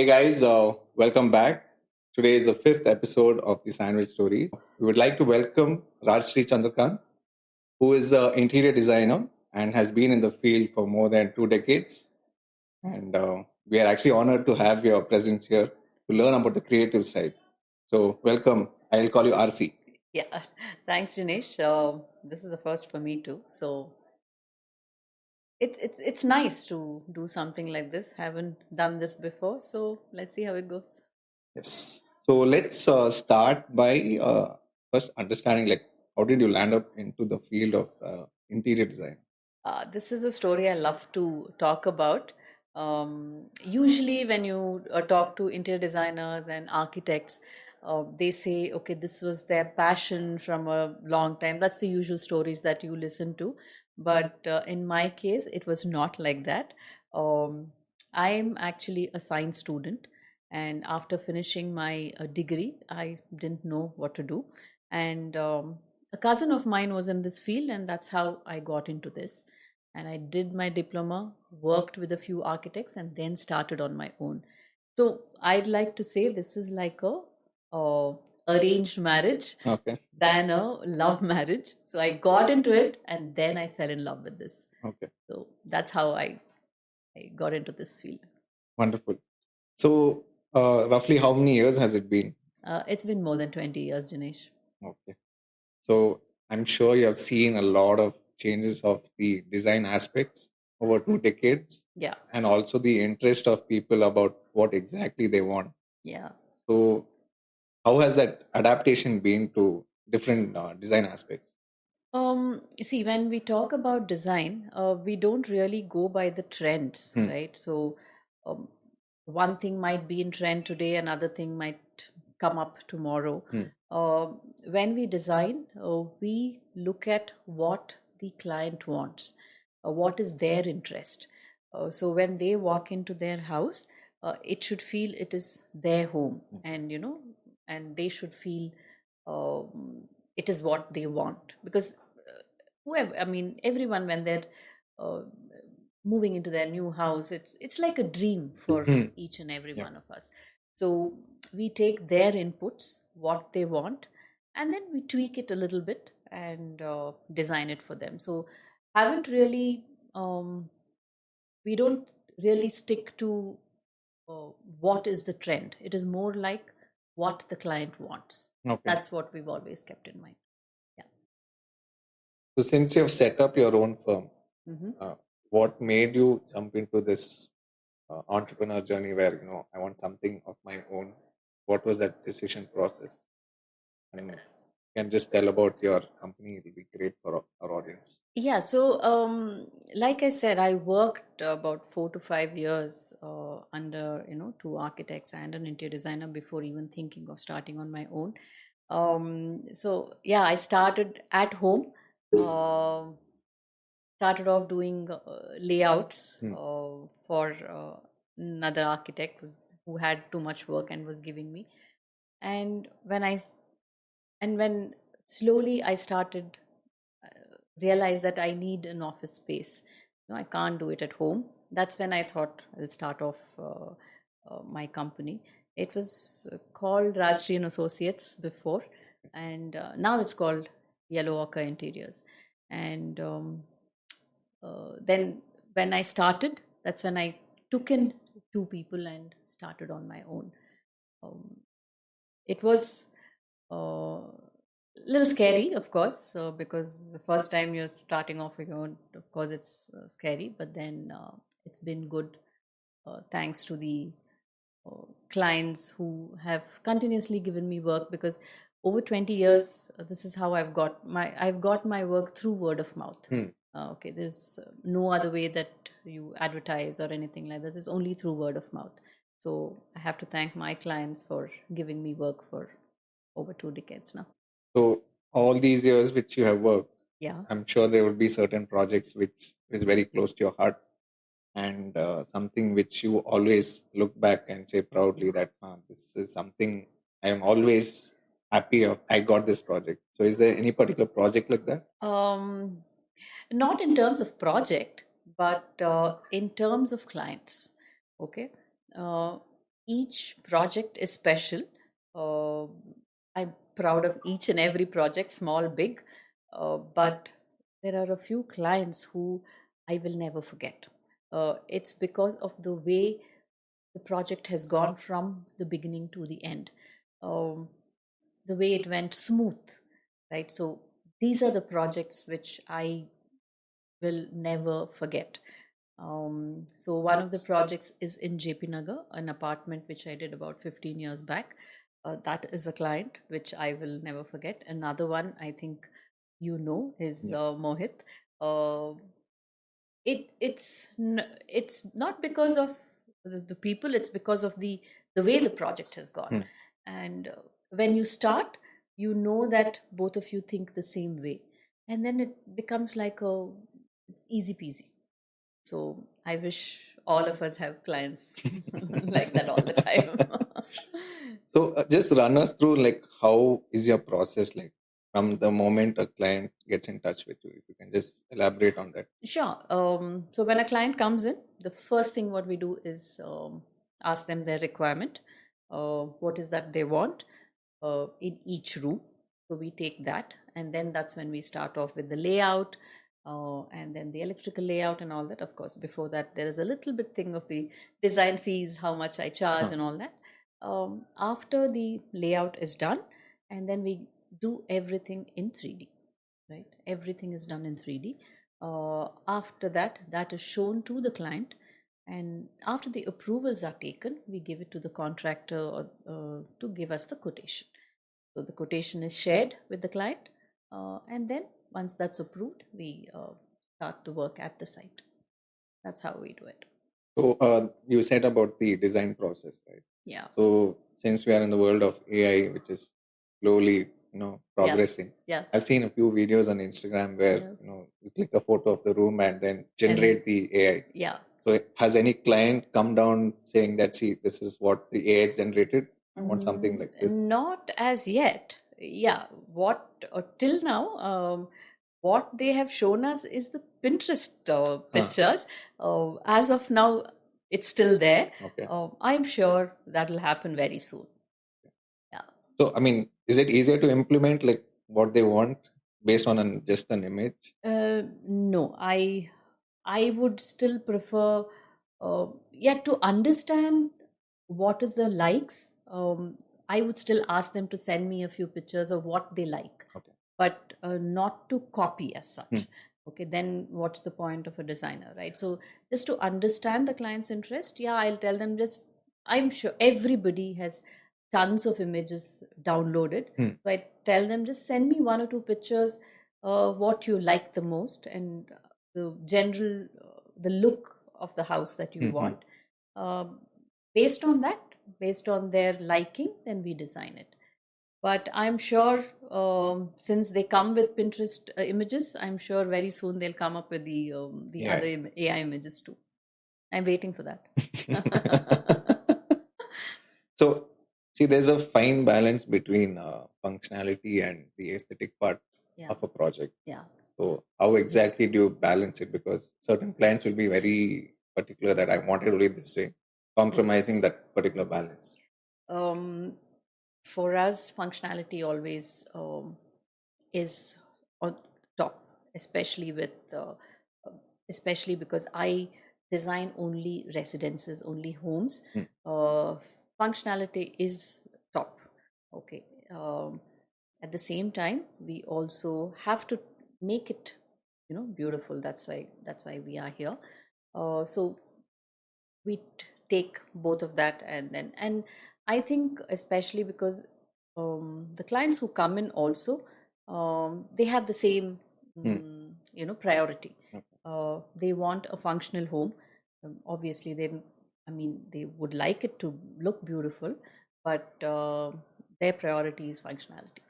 Hey guys, welcome back. Today is the fifth episode of the Sandwich Stories. We would like to welcome Rajashree Chandrakant, who is an interior designer and has been in the field for more than 2 decades. And we are actually honored to have your presence here to learn about the creative side. So, welcome. I'll call you RC. Yeah, thanks, Dinesh. This is the first for me too. So it's nice to do something like this. Haven't done this before, so let's see how it goes. Yes. So, let's start by first understanding like how did you land up into the field of interior design? This is a story I love to talk about. Usually, when you talk to interior designers and architects, they say, okay, this was their passion from a long time. That's the usual stories that you listen to. But in my case, it was not like that. Um, I'm actually a science student, and after finishing my degree, I didn't know what to do. And a cousin of mine was in this field, and that's how I got into this. And I did my diploma, worked with a few architects, and then started on my own. So I'd like to say this is like a arranged marriage Okay. than a love marriage. So I got into it, and then I fell in love with this. Okay. So that's how I got into this field. Wonderful. So, roughly how many years has it been? It's been more than 20 years, Dinesh. Okay. So, I'm sure you have seen a lot of changes of the design aspects over 2 decades Yeah, and also the interest of people about what exactly they want. yeah. So, how has that adaptation been to different design aspects? See, when we talk about design, we don't really go by the trends, Hmm. right? So, um, one thing might be in trend today, another thing might come up tomorrow. Hmm. When we design, we look at what the client wants, what is their interest. So, when they walk into their house, it should feel it is their home, and and they should feel it is what they want because whoever, I mean, everyone when they're uh, moving into their new house, it's like a dream for Hmm. each and every Yeah. one of us. So we take their inputs, what they want, and then we tweak it a little bit and design it for them. So haven't really we don't really stick to uh, what is the trend. It is more like what the client wants. Okay. That's what we've always kept in mind. Yeah. So, since you have set up your own firm, Hmm. what made you jump into this entrepreneur journey where I want something of my own? What was that decision process? And you can just tell about your company. It'll be great for our audience. Yeah, so like I said, I worked about 4 to 5 years under two architects and an interior designer before even thinking of starting on my own. So yeah, I started at home. Um Started off doing layouts Hmm. for another architect who had too much work and was giving me. And when slowly I started realize that I need an office space. I can't do it at home. That's when I thought I'll start off my company. It was called Rajashree and Associates before, and now it's called Yellow Ochre Interiors. And then when I started, that's when I took in two people and started on my own. Um, it was a little scary, of course, because the first time you're starting off with your own, of course, it's scary, but then it's been good thanks to the clients who have continuously given me work because over 20 years this is how I've got my work through word of mouth. Hmm. Okay, there's no other way that you advertise or anything like that. It's only through word of mouth. So I have to thank my clients for giving me work for over 2 decades now. So, all these years which you have worked, Yeah. I'm sure there will be certain projects which is very close to your heart and something which you always look back and say proudly that this is something I am always happy of. I got this project. So, is there any particular project like that? Not in terms of project, but in terms of clients. Okay. Uh, each project is special. Uh, I'm proud of each and every project, small, big, but there are a few clients who I will never forget. It's because of the way the project has gone from the beginning to the end, um, the way it went smooth, right? So these are the projects which I will never forget. So one of the projects is in JP Nagar, an apartment which I did about 15 years back. That is a client which I will never forget. Another one, I think you know, is Yeah. Mohit. Uh, it's not because of the people, it's because of the way the project has gone. Hmm. And when you start, you know that both of you think the same way, and then it becomes like a it's easy peasy. So I wish all of us have clients like that all the time. So just run us through like how is your process like from the moment a client gets in touch with you? If you can just elaborate on that. Sure. So when a client comes in, the first thing what we do is ask them their requirement. What is that they want in each room? So we take that, and then that's when we start off with the layout, and then the electrical layout and all that. Of course, before that, there is a little bit thing of the design fees, how much I charge, Huh. and all that. After the layout is done, and then we do everything in 3D, right? Everything is done in 3D. After that, that is shown to the client, and after the approvals are taken, we give it to the contractor to give us the quotation. So the quotation is shared with the client, and then once that's approved, we start the work at the site. That's how we do it. So you said about the design process, right? Yeah. So since we are in the world of AI, which is slowly, progressing, Yeah. I've seen a few videos on Instagram where Yeah. you click a photo of the room and then generate the AI. Yeah. So has any client come down saying that, see, this is what the AI generated? I want something like this. Not as yet. Yeah. What till now, what they have shown us is the Pinterest pictures. As of now, it's still there. Okay. I'm sure that will happen very soon. Yeah. So, I mean, is it easier to implement like what they want based on just an image? No, I would still prefer, yeah, to understand what is the likes. I would still ask them to send me a few pictures of what they like, Okay. but not to copy as such. Hmm. Okay, then what's the point of a designer, right? So just to understand the client's interest, yeah, I'll tell them just, I'm sure everybody has tons of images downloaded. Hmm. So I tell them just send me one or two pictures, what you like the most, and the general, the look of the house that you Mhm. want. Um, Based on that, based on their liking, then we design it. But I'm sure since they come with Pinterest images, I'm sure very soon they'll come up with the Yeah. other AI images too. I'm waiting for that. So, see, there's a fine balance between functionality and the aesthetic part Yeah. of a project. Yeah. So, how exactly do you balance it? Because certain clients will be very particular that I want it to read this way, compromising that particular balance. Um, for us, functionality always is on top, especially with especially because I design only residences, only homes. Hmm. Functionality is top. Okay. At the same time, we also have to make it, beautiful. That's why we are here. So we take both of that, and I think especially because the clients who come in also, they have the same priority. They want a functional home. Obviously they would like it to look beautiful, but their priority is functionality.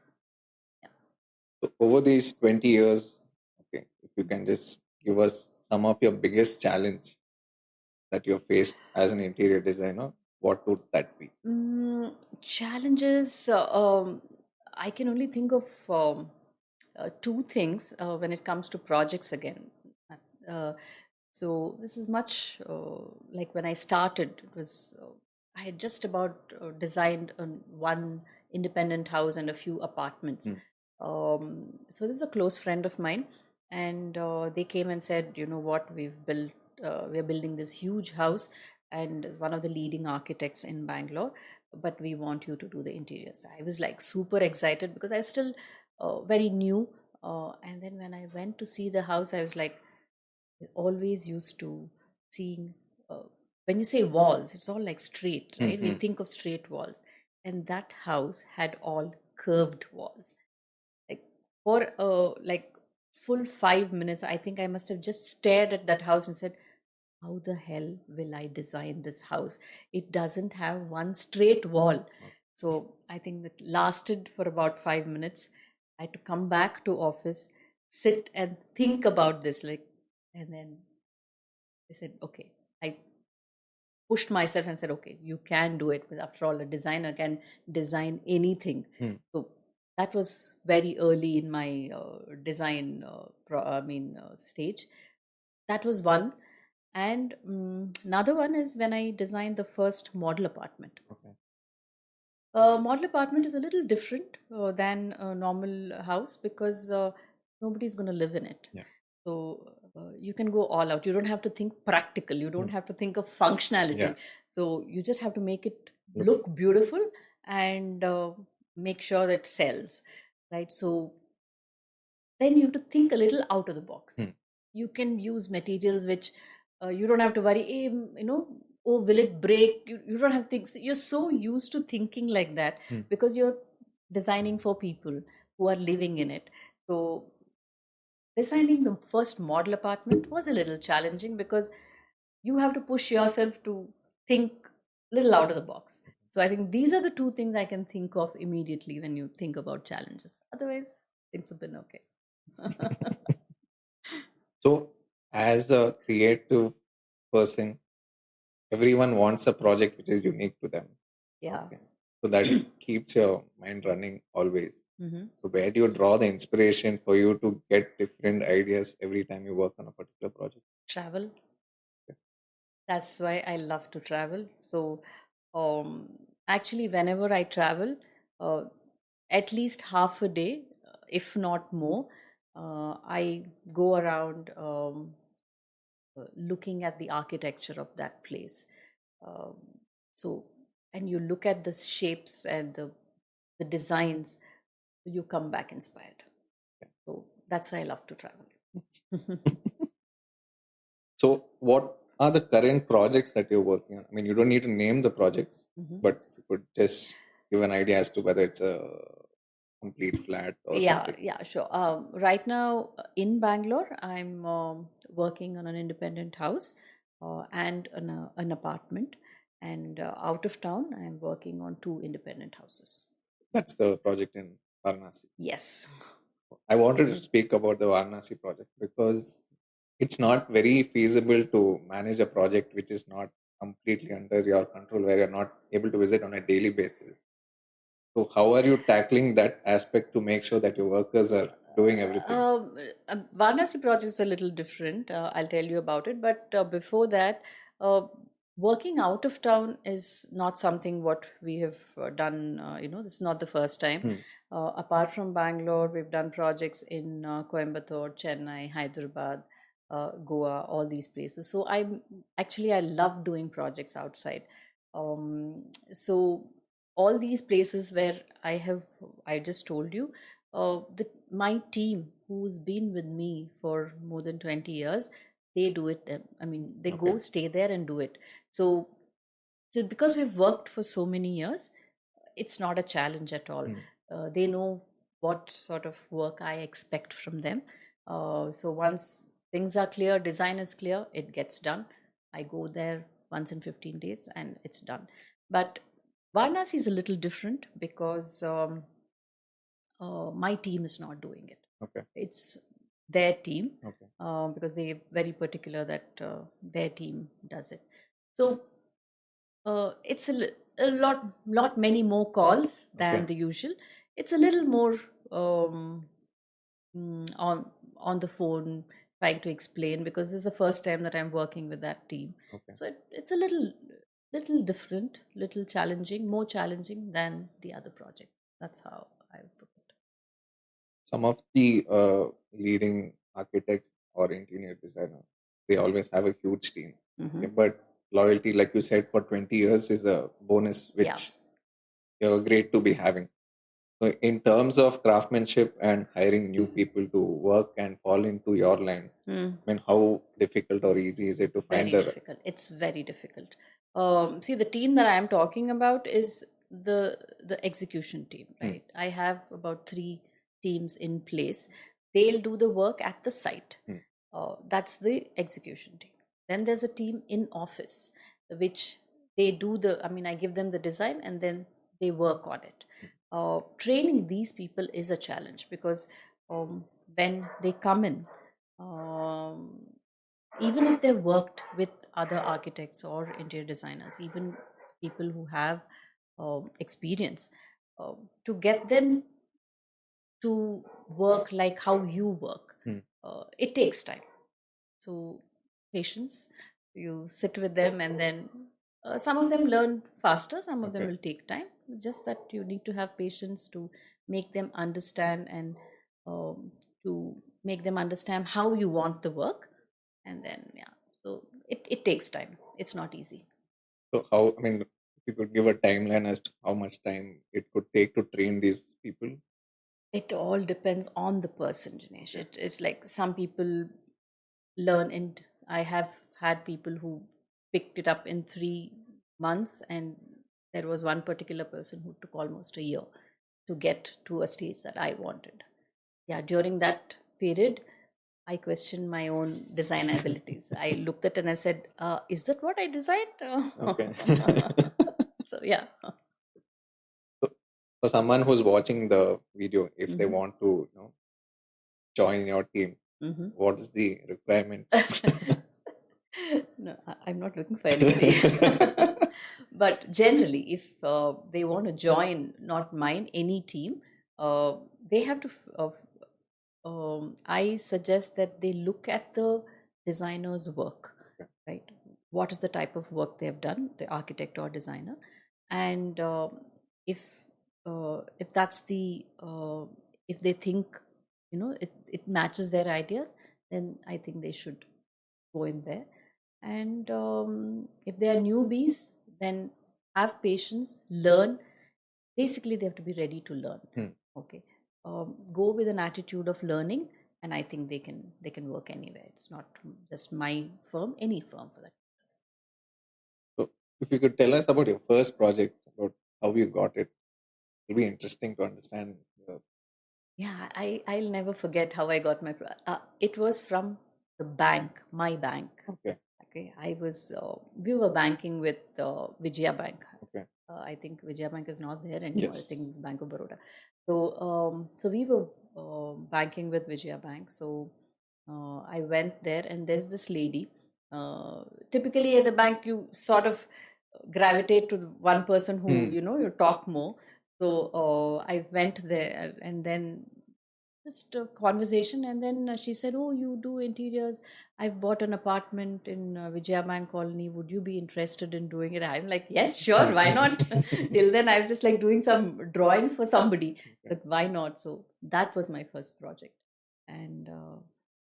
So, over these 20 years, okay, if you can just give us some of your biggest challenge that you faced as an interior designer, what would that be? Challenges, I can only think of two things when it comes to projects again. Uh, so this is much like when I started. It was I had just about designed one independent house and a few apartments. Mm. So this is a close friend of mine, and they came and said, you know what, we're building this huge house, and one of the leading architects in Bangalore, but we want you to do the interiors. I was like super excited because I still very new, and then when I went to see the house, I was like, always used to seeing uh, when you say walls, it's all like straight, right? We Mm-hmm. think of straight walls, and that house had all curved walls. Like for like full 5 minutes, I think I must have just stared at that house and said, how the hell will I design this house? It doesn't have one straight wall. So I think that lasted for about 5 minutes. I had to come back to office, sit and think about this, like, and then I said, okay. I pushed myself and said, okay, you can do it. Because after all, a designer can design anything. Mm. So that was very early in my design, stage. That was one. And another one is when I designed the first model apartment. Okay. Model apartment is a little different than a normal house because nobody's going to live in it. Yeah. So you can go all out. You don't have to think practical. You don't Mm. have to think of functionality. Yeah. So you just have to make it Look. look beautiful and make sure it sells, right? So then you have to think a little out of the box. Mm. You can use materials which you don't have to worry, oh, will it break? You don't have things. You're so used to thinking like that Mm. because you're designing for people who are living in it. So designing the first model apartment was a little challenging because you have to push yourself to think a little out of the box. So I think these are the two things I can think of immediately when you think about challenges. Otherwise, things have been okay. So, as a creative person, everyone wants a project which is unique to them. Yeah. Okay. So that keeps your mind running always. Hmm. So, where do you draw the inspiration for you to get different ideas every time you work on a particular project? Travel. Okay. That's why I love to travel. So, um, actually, whenever I travel, uh, at least half a day, if not more, I go around looking at the architecture of that place. Um, so, and you look at the shapes and the designs, you come back inspired. So that's why I love to travel. So, what are the current projects that you're working on? I mean, you don't need to name the projects, Mhm. but if you could just give an idea as to whether it's a complete flat or Yeah, something. yeah, sure. Right now in Bangalore, I'm working on an independent house and an apartment. And out of town, I'm working on two independent houses. That's the project in Varanasi. Yes. I wanted to speak about the Varanasi project because it's not very feasible to manage a project which is not completely under your control, where you're not able to visit on a daily basis. So, how are you tackling that aspect to make sure that your workers are doing everything? Varanasi project is a little different. I'll tell you about it. But before that, uh, working out of town is not something what we have done. This is not the first time. Hmm. Apart from Bangalore, we've done projects in Coimbatore, Chennai, Hyderabad, Goa, all these places. So I love doing projects outside. So all these places where I just told you, my team who's been with me for more than 20 years, they do it. I mean, they go Okay. stay there and do it. So because we've worked for so many years, it's not a challenge at all. Hmm. They know what sort of work I expect from them. So once things are clear, design is clear, it gets done. I go there once in 15 days and it's done. But Varanasi is a little different because my team is not doing it. Okay. It's their team Okay. because they're very particular that their team does it. So it's a lot many more calls than Okay. the usual. It's a little more on the phone trying to explain because this is the first time that I'm working with that team. Okay. So it's a little. little different, little challenging, more challenging than the other projects. That's how I would put it. Some of the leading architects or interior designers, they always have a huge team. Mm-hmm. Okay, but loyalty, like you said, for 20 years is a bonus Yeah. which you're great to be having. So in terms of craftsmanship and hiring new people to work and fall into your line, Mm. I mean, how difficult or easy is it to find Very the difficult. It's very difficult. See, the team that I am talking about is the execution team, right? I have about 3 teams in place. They'll do the work at the site. That's the execution team. Then there's a team in office, which they do the. I mean, I give them the design and then they work on it. Training these people is a challenge because when they come in, um, even if they've worked with other architects or interior designers, even people who have experience, to get them to work like how you work, it takes time. So, patience, you sit with them, and then some of them learn faster, some of them Okay. will take time. It's just that you need to have patience to make them understand and to make them understand how you want the work. And then, yeah, so it takes time. It's not easy. So how, I mean, if you could give a timeline as to how much time it could take to train these people? It all depends on the person, Dinesh. It's like some people learn, and I have had people who picked it up in 3 months, and there was one particular person who took almost a year to get to a stage that I wanted. Yeah, during that period, I questioned my own design abilities. I looked at it and I said, "Is that what I designed?" Okay. So yeah. So for someone who's watching the video, if they Mhm. want to, join your team, Mhm. what is the requirements? No, I'm not looking for anybody. But generally, if they want to join, not mine, any team, they have to. I suggest that they look at the designer's work, right? What is the type of work they have done, the architect or designer, and if if that's the if they think it matches their ideas, then I think they should go in there. And if they are newbies, then have patience, learn. Basically, they have to be ready to learn. Hmm. Okay, go with an attitude of learning, and I think they can work anywhere. It's not just my firm, any firm for that. So if you could tell us about your first project, about how you got it, it'll be interesting to understand. Yeah, I'll never forget how I got my. It was from the bank, my bank. Okay. Okay, I was. We were banking with Vijaya Bank. Okay. I think Vijaya Bank is not there anymore. I Yes. think Bank of Baroda. So we were banking with Vijaya Bank. So I went there, and there's this lady. Uh, Typically at the bank, you sort of gravitate to one person who you talk more. So I went there, and then just a conversation, and then she said, "Oh, you do interiors. I've bought an apartment in Vijaya Bank Colony. Would you be interested in doing it?" I'm like, "Yes, sure, why not?" Till then, I was just like doing some drawings for somebody, but why not? So that was my first project, and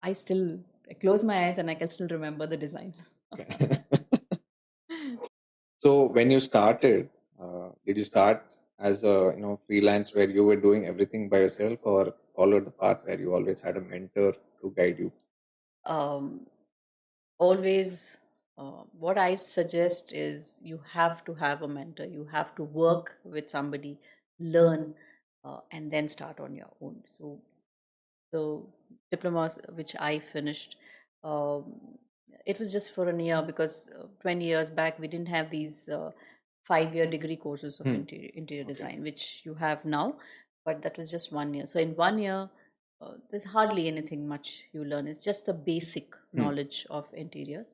I still I close my eyes and I can still remember the design. Okay. So when you started, did you start as a freelance where you were doing everything by yourself, or followed the path where you always had a mentor to guide you? um, Always, what I suggest is you have to have a mentor, you have to work with somebody, learn, and then start on your own. So the diploma which I finished, um, it was just for a year because 20 years back we didn't have these 5-year degree courses of interior Okay. design, which you have now, but that was just 1 year. So in 1 year, there's hardly anything much you learn. It's just the basic knowledge of interiors.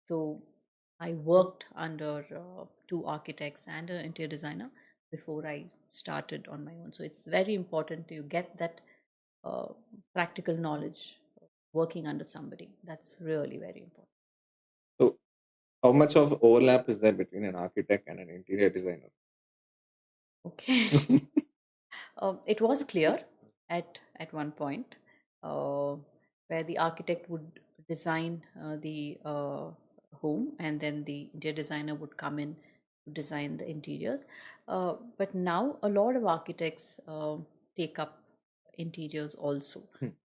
So I worked under 2 architects and an interior designer before I started on my own. So it's very important to get that uh, practical knowledge working under somebody. That's really very important. So How much of overlap is there between an architect and an interior designer? Okay. It was clear at one point, uh, where the architect would design the home, and then the interior designer would come in to design the interiors. But now a lot of architects take up interiors also.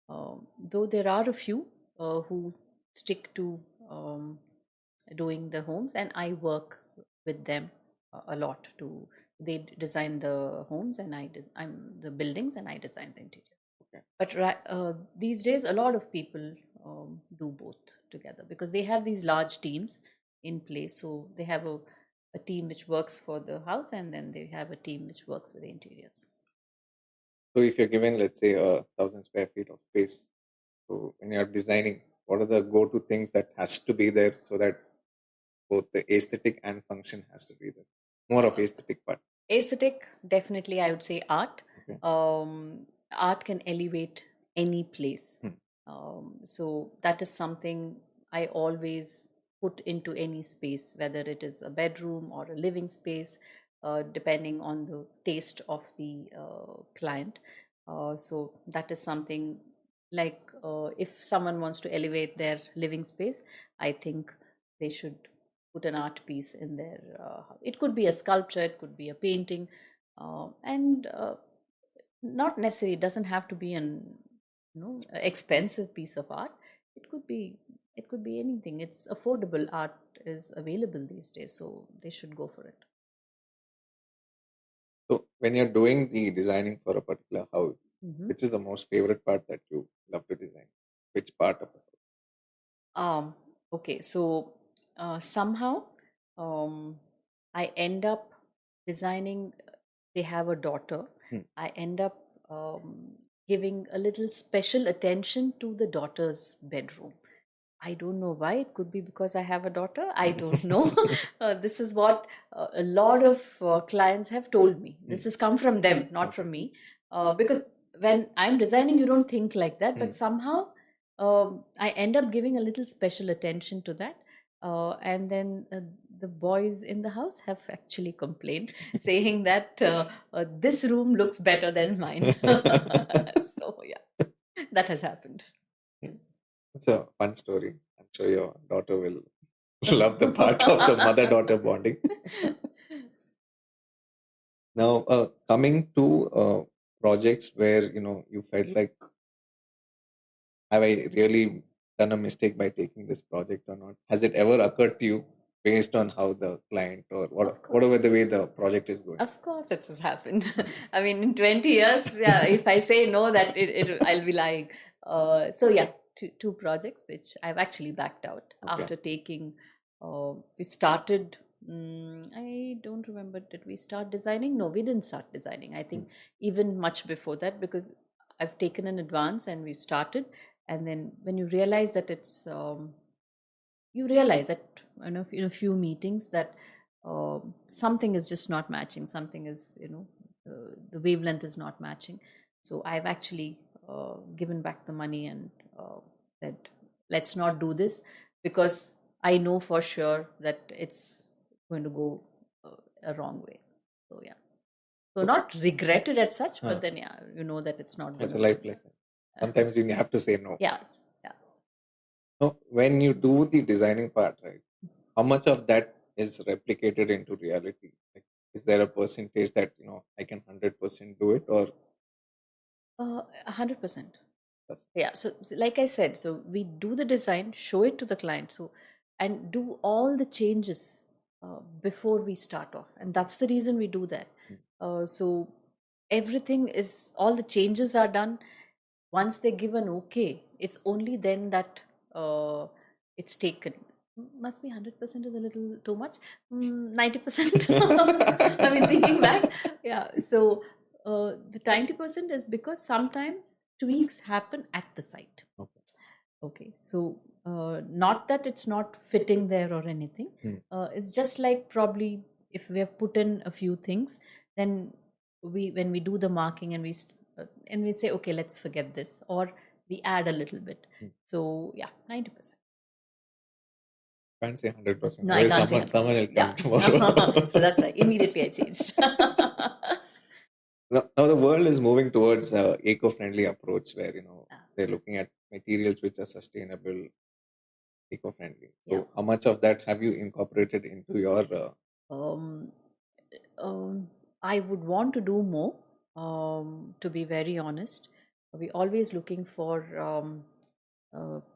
Though there are a few who stick to doing the homes, and I work with them a lot to. They design the homes, and I'm the buildings, and I design the interior. Okay. But these days, a lot of people do both together because they have these large teams in place. So they have a team which works for the house, and then they have a team which works with the interiors. So if you're given, let's say, 1,000 square feet of space, so when you're designing, what are the go-to things that has to be there so that both the aesthetic and function has to be there? More of aesthetic part. Aesthetic, definitely, I would say art. Okay. Art can elevate any place. So that is something I always put into any space, whether it is a bedroom or a living space, depending on the taste of the client. So that is something like, if someone wants to elevate their living space, I think they should put an art piece in there. It could be a sculpture, it could be a painting, and not necessarily, it doesn't have to be an expensive piece of art. It could be anything. It's affordable. Art is available these days, so they should go for it. So when you're doing the designing for a particular house, Mhm. which is the most favorite part that you love to design? Which part of it? Okay, so somehow um, I end up designing. They have a daughter. I end up giving a little special attention to the daughter's bedroom. I don't know why. It could be because I have a daughter. I don't know. This is what a lot of clients have told me. This has come from them, not from me. Because when I'm designing, you don't think like that, but somehow I end up giving a little special attention to that. And then the boys in the house have actually complained, saying that this room looks better than mine. So, yeah, that has happened. It's a fun story. I'm sure your daughter will love the part of the mother-daughter bonding. Now, coming to projects where you felt like, have I really done a mistake by taking this project or not? Has it ever occurred to you based on how the client or whatever the way the project is going? Of course, it has happened. I mean, in 20 years, yeah, if I say no, that I'll be lying. So yeah, two projects which I've actually backed out after taking. We started. I don't remember. Did we start designing? No, we didn't start designing. I think even much before that, because I've taken an advance and we've started. And then when you realize that it's you realize that in a few meetings that something is just not matching, something is the wavelength is not matching. So I've actually given back the money and said, let's not do this, because I know for sure that it's going to go a wrong way. So yeah, so not regretted as such, but then yeah, you know that it's not It's going a to life lesson. Sometimes you have to say no. yes. Yeah. No, when you do the designing part, right? How much of that is replicated into reality? Like, is there a percentage that I can 100% do it, or 100%. that's Yeah, so like I said, so we do the design, show it to the client, so and do all the changes before we start off, and that's the reason we do that. So everything is, all the changes are done. Once they give an okay, it's only then that it's taken. Must be 100% is a little too much. 90%. I mean, thinking back, yeah. So the 90% is because sometimes tweaks happen at the site. Okay, so not that it's not fitting there or anything. It's just like, probably if we have put in a few things, then when we do the marking and and we say, okay, let's forget this, or we add a little bit. So yeah, 90%. Can't say 100%. No, I Otherwise, can't say someone 100. will come Yeah. tomorrow. So that's why immediately I changed. Now the world is moving towards a eco-friendly approach where Yeah. they're looking at materials which are sustainable, eco-friendly. Yeah. So how much of that have you incorporated into your Um, um, I would want to do more, to be very honest. We're always looking for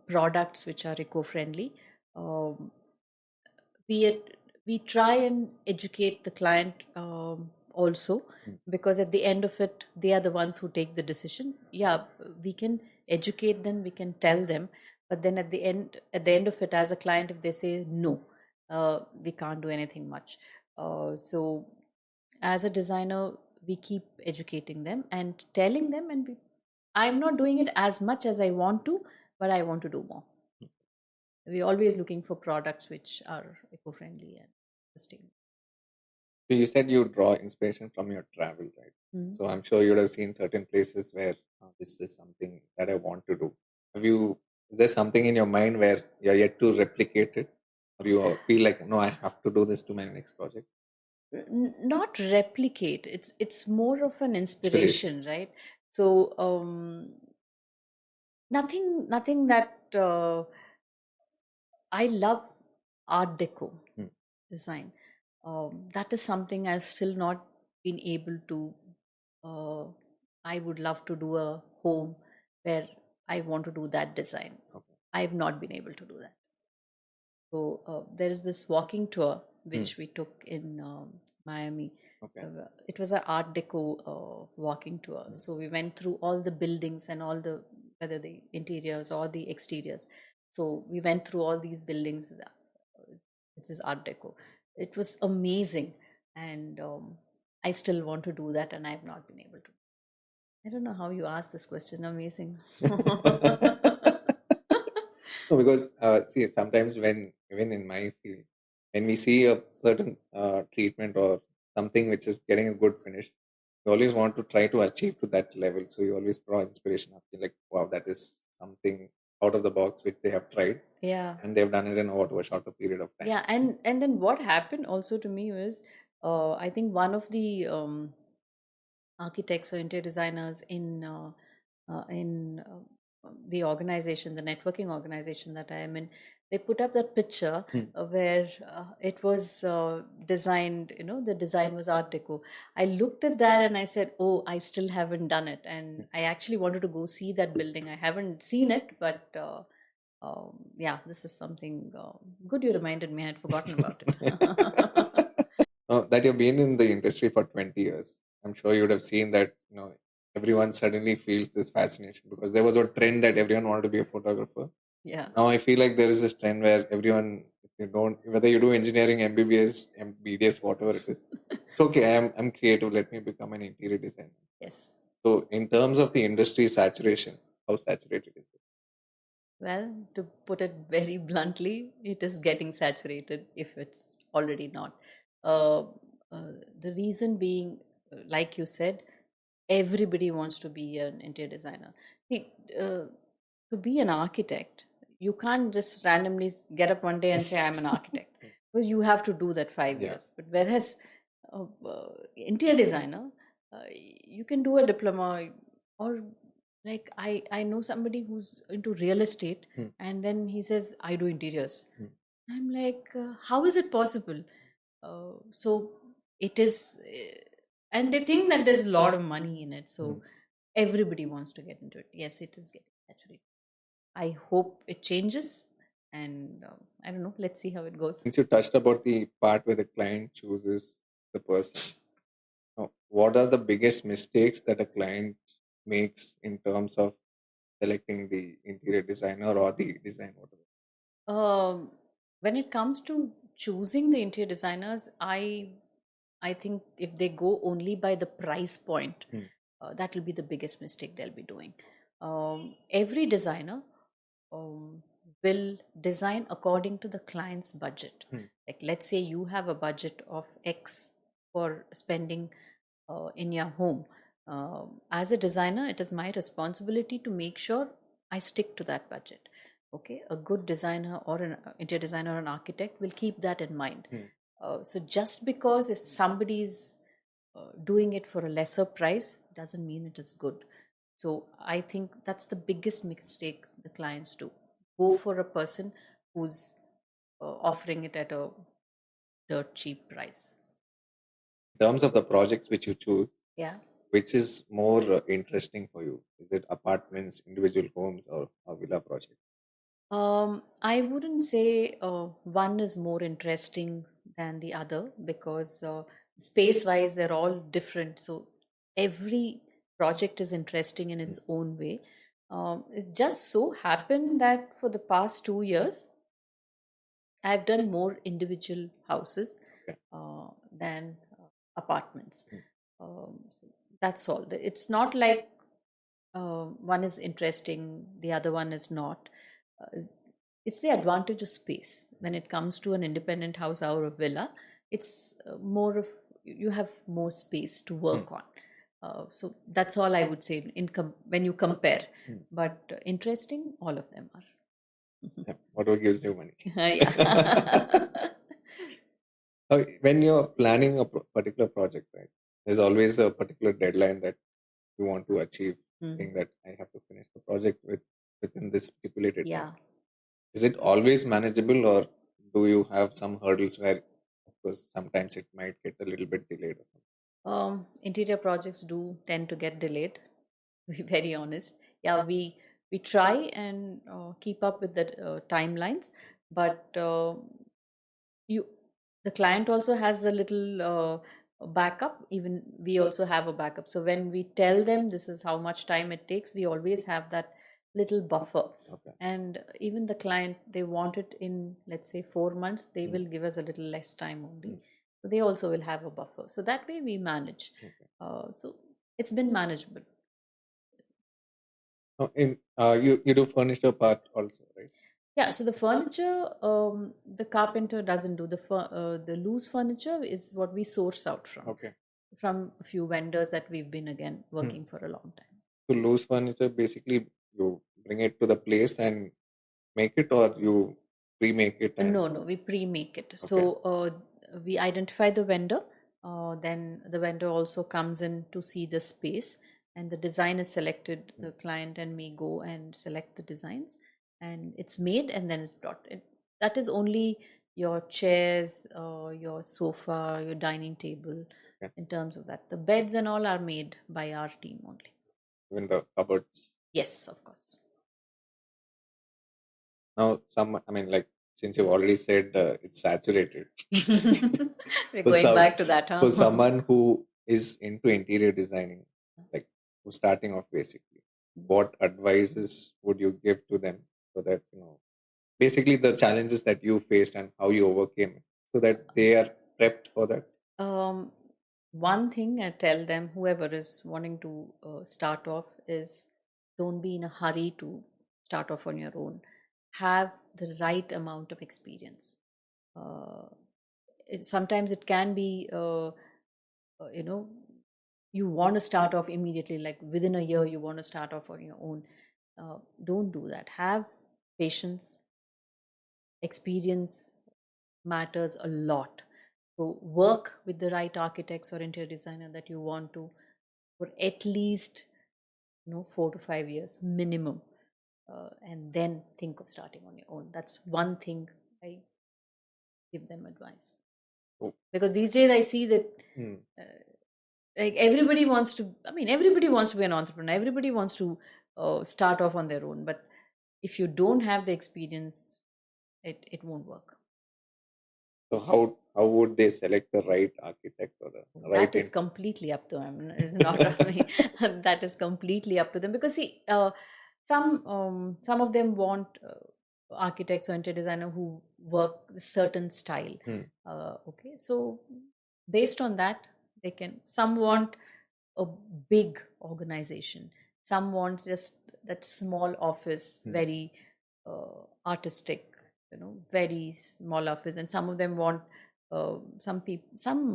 products which are eco-friendly. Um, we try and educate the client, also, Mm. because at the end of it they are the ones who take the decision. Yeah, we can educate them, we can tell them, but then at the end of it, as a client, if they say no, we can't do anything much. So as a designer, we keep educating them and telling them, and I'm not doing it as much as I want to, but I want to do more. We're always looking for products which are eco-friendly and sustainable. So you said you draw inspiration from your travel, right? Mhm. So I'm sure you would have seen certain places where this is something that I want to do. Is there something in your mind where you're yet to replicate it? Or you feel like, no, I have to do this to my next project? Not replicate, it's more of an Inspiration. inspiration, right? So nothing that I love art deco Hmm. design. That is something I've still not been able to. Uh, I would love to do a home where I want to do that design. Okay. I've not been able to do that. So there is this walking tour Hmm. which we took in Miami. Okay. It was an Art Deco walking tour. So we went through all the buildings and all the, whether the interiors or the exteriors. So we went through all these buildings. It is Art Deco. It was amazing, and I still want to do that, and I have not been able to. I don't know how you asked this question. Amazing. No, because see, sometimes when even in my field, when we see a certain treatment or something which is getting a good finish, you always want to try to achieve to that level. So you always draw inspiration up. You're like, wow, that is something out of the box which they have tried, Yeah. and they've done it in a shorter period of time. Yeah, and then what happened also to me was, I think one of the architects or interior designers in the organization, the networking organization that I am in, they put up that picture Hmm. where it was designed. The design was Art Deco. I looked at that and I said, "Oh, I still haven't done it," and I actually wanted to go see that building. I haven't seen it, but. Yeah, this is something good you reminded me. I had forgotten about it. That you've been in the industry for 20 years, I'm sure you would have seen that, everyone suddenly feels this fascination because there was a trend that everyone wanted to be a photographer. Yeah. Now I feel like there is this trend where everyone, if you don't, whether you do engineering, MBBS, MBDS, whatever it is, it's okay. I'm creative. Let me become an interior designer. Yes. So, in terms of the industry saturation, how saturated is it? Well, to put it very bluntly, it is getting saturated if it's already not. Uh, the reason being, like you said, everybody wants to be an interior designer. See, to be an architect, you can't just randomly get up one day and say, I'm an architect, because you have to do that 5 years. But whereas interior designer, you can do a diploma, or like I know somebody who's into real estate, and then he says, I do interiors. I'm like, how is it possible? So it is, and they think that there's a lot of money in it. So everybody wants to get into it. Yes, it is getting saturated. I hope it changes, and I don't know. Let's see how it goes. Since you touched about the part where the client chooses the person, what are the biggest mistakes that a client makes in terms of selecting the interior designer or the design, whatever? Um, when it comes to choosing the interior designers, I think if they go only by the price point, that will be the biggest mistake they'll be doing. Every designer um, will design according to the client's budget. Like, let's say you have a budget of X for spending in your home. As a designer, it is my responsibility to make sure I stick to that budget. Okay, a good designer or an interior designer or an architect will keep that in mind. So just because if somebody is doing it for a lesser price doesn't mean it is good. So I think that's the biggest mistake the clients do. Go for a person who's offering it at a dirt cheap price. In terms of the projects which you choose, Yeah. which is more interesting for you? Is it apartments, individual homes, or a villa project? I wouldn't say one is more interesting than the other because space wise they're all different. So every project is interesting in its own way. It just so happened that for the past 2 years, I've done more individual houses Okay. than apartments. So that's all. It's not like one is interesting, the other one is not. Uh, it's the advantage of space when it comes to an independent house or a villa. It's more of you have more space to work on. So that's all I would say when you compare. But interesting, all of them are. Yeah, whatever gives you money. Yeah. When you're planning a particular project, right, there's always a particular deadline that you want to achieve, saying that I have to finish the project within this stipulated time. Yeah. Is it always manageable, or do you have some hurdles where, of course, sometimes it might get a little bit delayed or something? Interior projects do tend to get delayed. To be very honest, yeah, we try and keep up with the timelines, but you the client also has a little backup. Even we also have a backup. So when we tell them this is how much time it takes, we always have that little buffer. Okay. And even the client, they want it in, let's say, 4 months, they will give us a little less time only. So they also will have a buffer, so that way we manage. Okay. So it's been manageable. You do furniture part also, right? Yeah, so the furniture, the carpenter doesn't do. The loose furniture is what we source out Okay. from a few vendors that we've been again working for a long time. So loose furniture, basically you bring it to the place and make it, or you pre-make it and No, we pre-make it. okay. So we identify the vendor. Then the vendor also comes in to see the space, and the design is selected. The client and me go and select the designs, and it's made, and then it's brought. That is only your chairs, your sofa, your dining table. Okay. In terms of that, the beds and all are made by our team only. Even the cupboards. Yes, of course. Now, I mean, like, since you've already said it's saturated, We're for going back to that, huh? for someone who is into interior designing, like who's starting off basically, what advices would you give to them so that, basically the challenges that you faced and how you overcame it, so that they are prepped for that? Um, One thing I tell them, whoever is wanting to start off, is don't be in a hurry to start off on your own. Have the right amount of experience. Uh, Sometimes it can be, you know, you want to start off immediately, like within a year, you want to start off on your own. Don't do that. Have patience. Experience matters a lot. So work with the right architects or interior designer that you want to for at least 4 to 5 years minimum, and then think of starting on your own. That's one thing I give them advice, Oh. because these days I see that like everybody wants to. I mean, everybody wants to be an entrepreneur. Everybody wants to start off on their own. But if you don't have the experience, it won't work. So how would they select the right architect or the right That is completely up to them. It's not on me. That is completely up to them, because see, some of them want architects or interior designer who work a certain style. Okay, so based on that, they can. Some want a big organization. Some want just that small office, very artistic, very small office. And some of them want some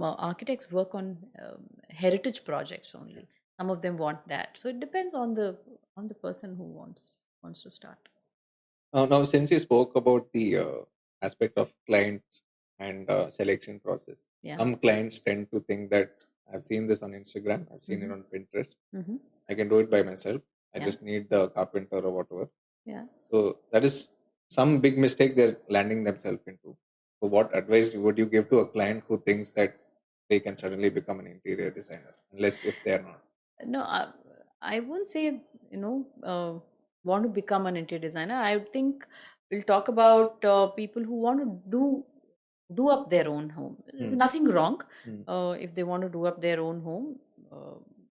architects work on heritage projects only. Some of them want that. So it depends on the person who wants to start. Now, since you spoke about the aspect of client and selection process, Yeah. some clients tend to think that I've seen this on Instagram, I've seen it on Pinterest, I can do it by myself. I Yeah. just need the carpenter or whatever. Yeah. So that is some big mistake they're landing themselves into. So, what advice would you give to a client who thinks that they can suddenly become an interior designer, unless if they are not? No, I won't say, want to become an interior designer. I think we'll talk about people who want to do up their own home. There's nothing wrong if they want to do up their own home.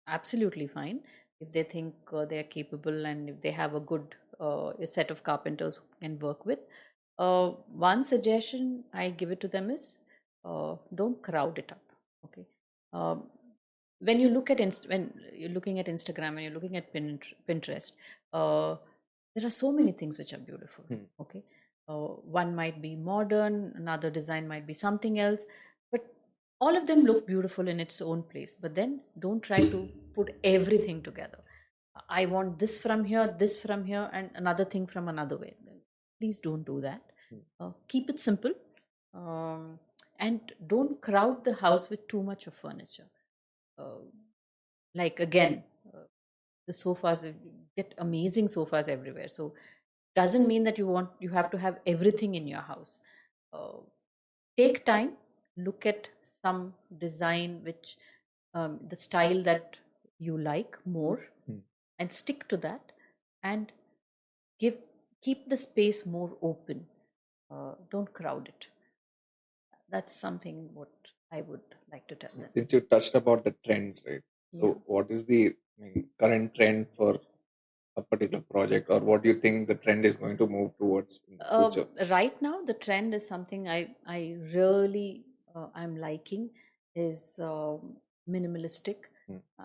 Absolutely fine. If they think they are capable and if they have a good a set of carpenters who can work with. One suggestion I give it to them is don't crowd it up. Okay. Um, when you look at when you're looking at Instagram and you're looking at Pinterest, there are so many things which are beautiful. Okay, one might be modern, another design might be something else, but all of them look beautiful in its own place. But then don't try to put everything together. I want this from here, and another thing from another way. Please don't do that. Keep it simple, um, and don't crowd the house with too much of furniture. Uh, like again, the sofas, you get amazing sofas everywhere. So doesn't mean that you have to have everything in your house. Uh, Take time, look at some design which the style that you like more, and stick to that, and give keep the space more open. Don't crowd it. That's something what I would like to tell them. Since you touched about the trends, right? Yeah. So, what is the current trend for a particular project, or what do you think the trend is going to move towards in the future? Right now, the trend is something I really I'm liking is minimalistic,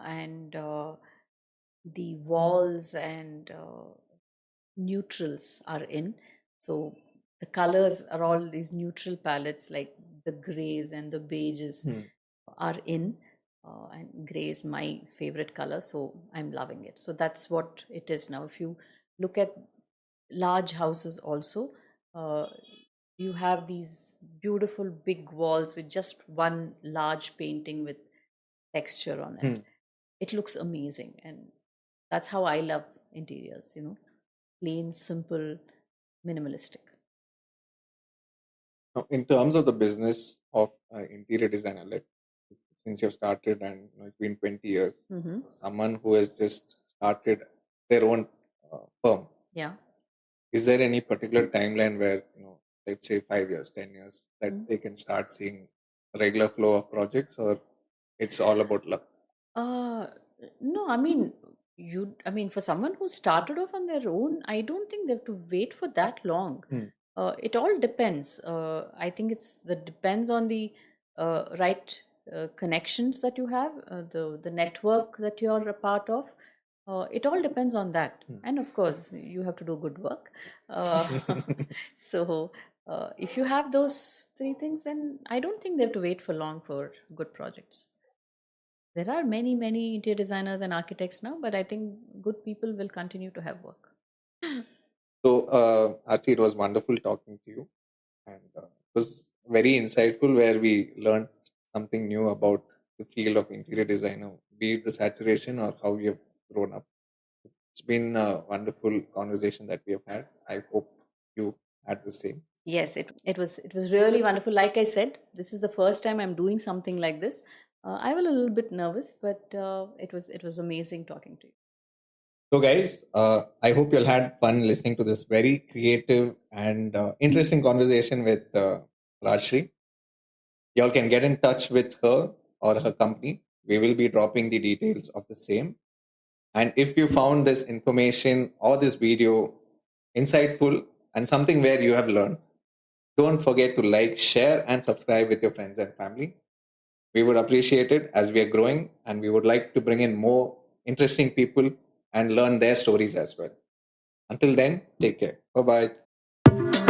and the walls and neutrals are in. So the colors are all these neutral palettes like the grays and the beiges are in. And gray is my favorite color, so I'm loving it. So that's what it is now. If you look at large houses also, uh, you have these beautiful big walls with just one large painting with texture on it. It looks amazing, and that's how I love interiors, plain, simple, minimalistic. Now, in terms of the business of interior designer, like since you've started and it's been 20 years, someone who has just started their own firm, Yeah. is there any particular timeline where, let's say 5 years, 10 years, that they can start seeing a regular flow of projects, or it's all about luck? Uh, no, I mean, for someone who started off on their own, I don't think they have to wait for that long. It all depends. I think that depends on the right connections that you have, the network that you're a part of. It all depends on that, and of course, you have to do good work. Uh, so, if you have those three things, then I don't think they have to wait for long for good projects. There are many, many interior designers and architects now, but I think good people will continue to have work. So, Archie, it was wonderful talking to you, and it was very insightful where we learned something new about the field of interior designer, be it the saturation or how we have grown up. It's been a wonderful conversation that we have had. I hope you had the same. Yes, it was really wonderful. Like I said, this is the first time I'm doing something like this. I was a little bit nervous, but it was amazing talking to you. So, guys, I hope you'll had fun listening to this very creative and interesting conversation with Rajshri. Y'all can get in touch with her or her company. We will be dropping the details of the same. And if you found this information or this video insightful and something where you have learned, don't forget to like, share, and subscribe with your friends and family. We would appreciate it as we are growing, and we would like to bring in more interesting people and learn their stories as well. Until then, take care. Bye bye.